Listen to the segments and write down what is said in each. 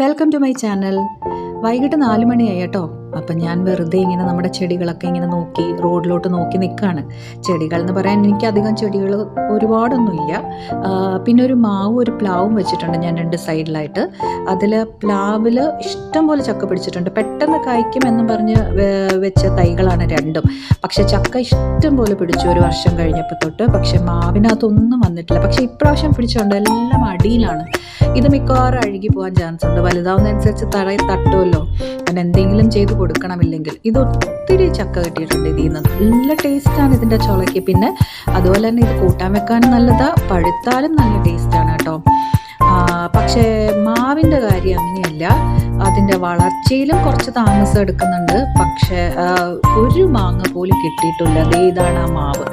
Welcome to my channel. വൈകിട്ട് 4 മണിയായി കേട്ടോ. അപ്പം ഞാൻ വെറുതെ ഇങ്ങനെ നമ്മുടെ ചെടികളൊക്കെ ഇങ്ങനെ നോക്കി റോഡിലോട്ട് നോക്കി നിൽക്കുകയാണ്. ചെടികൾ എന്ന് പറയാൻ എനിക്കധികം ചെടികൾ ഒരുപാടൊന്നുമില്ല. പിന്നെ ഒരു മാവും ഒരു പ്ലാവും വെച്ചിട്ടുണ്ട് ഞാൻ 2 സൈഡിലായിട്ട്. അതിൽ പ്ലാവിൽ ഇഷ്ടം പോലെ ചക്ക പിടിച്ചിട്ടുണ്ട്. പെട്ടെന്ന് കായ്ക്കുമെന്നും പറഞ്ഞ് വെച്ച തൈകളാണ് രണ്ടും. പക്ഷെ ചക്ക ഇഷ്ടം പോലെ പിടിച്ചു ഒരു വർഷം കഴിഞ്ഞപ്പോൾ തൊട്ട്. പക്ഷെ മാവിനകത്തൊന്നും വന്നിട്ടില്ല. പക്ഷെ ഇപ്രാവശ്യം പിടിച്ചുകൊണ്ട് എല്ലാം അടിയിലാണ്. ഇത് മിക്കവാറും അഴുകി പോകാൻ ചാൻസ് ഉണ്ട്. വലുതാവുന്നതനുസരിച്ച് തറയിൽ തട്ടുമല്ലോ, അങ്ങനെ എന്തെങ്കിലും ചെയ്ത് കൊടുക്കണമില്ലെങ്കിൽ. ഇത് ഒത്തിരി ചക്ക കിട്ടിയിട്ടുണ്ട് ഇതിൽ നിന്ന്. നല്ല ടേസ്റ്റാണ് ഇതിൻ്റെ ചുളയ്ക്ക്. പിന്നെ അതുപോലെ തന്നെ ഇത് കൂട്ടാൻ വെക്കാനും നല്ലതാ, പഴുത്താലും നല്ല ടേസ്റ്റാണ് കേട്ടോ. പക്ഷേ മാവിൻ്റെ കാര്യം അങ്ങനെയല്ല. അതിൻ്റെ വളർച്ചയിലും കുറച്ച് താമസം എടുക്കുന്നുണ്ട്. പക്ഷേ ഒരു മാങ്ങ പോലും കിട്ടിയിട്ടില്ല. അതേ ഇതാണ് ആ മാവ്.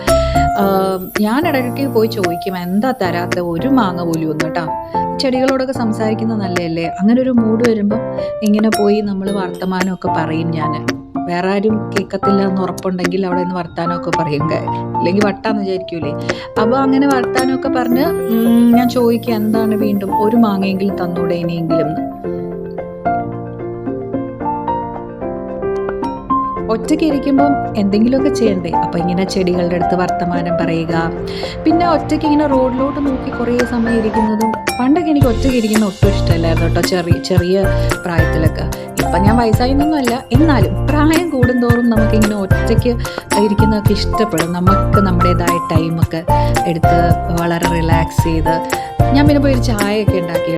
ഞാൻ ഇടയ്ക്ക് പോയി ചോദിക്കും, എന്താ തരാത്ത ഒരു മാങ്ങ പോലും ഒന്നും കേട്ടോ. ചെടികളോടൊക്കെ സംസാരിക്കുന്നത് നല്ലതല്ലേ. അങ്ങനെ ഒരു മൂഡ് വരുമ്പം ഇങ്ങനെ പോയി നമ്മൾ വർത്തമാനമൊക്കെ പറയും. ഞാൻ വേറെ ആരും കേൾക്കത്തില്ല എന്ന് ഉറപ്പുണ്ടെങ്കിൽ അവിടെ നിന്ന് വർത്താനമൊക്കെ പറയും, ഇല്ലെങ്കിൽ വട്ടാന്ന് വിചാരിക്കൂലേ. അപ്പോൾ അങ്ങനെ വർത്താനമൊക്കെ പറഞ്ഞ് ഞാൻ ചോദിക്കുക, എന്താണ് വീണ്ടും ഒരു മാങ്ങയെങ്കിലും തന്നൂടെ ഇനിയെങ്കിലും എന്ന്. ഒറ്റയ്ക്ക് ഇരിക്കുമ്പം എന്തെങ്കിലുമൊക്കെ ചെയ്യണ്ടേ. അപ്പം ഇങ്ങനെ ചെടികളുടെ അടുത്ത് വർത്തമാനം പറയുക. പിന്നെ ഒറ്റയ്ക്ക് ഇങ്ങനെ റോഡിലോട്ട് നോക്കി കുറേ സമയം ഇരിക്കുന്നതും പണ്ടൊക്കെ എനിക്ക് ഒറ്റയ്ക്ക് ഇരിക്കുന്ന ഒട്ടും ഇഷ്ടമല്ലായിരുന്നു കേട്ടോ, ചെറിയ പ്രായത്തിലൊക്കെ. ഇപ്പം ഞാൻ വയസ്സായൊന്നുമല്ല, എന്നാലും പ്രായം കൂടുന്തോറും നമുക്കിങ്ങനെ ഒറ്റയ്ക്ക് ഇരിക്കുന്നതൊക്കെ ഇഷ്ടപ്പെടും. നമുക്ക് നമ്മുടേതായ ടൈമൊക്കെ എടുത്ത് വളരെ റിലാക്സ് ചെയ്ത് ഞാൻ പിന്നെ പോയി ഒരു ചായയൊക്കെ ഉണ്ടാക്കി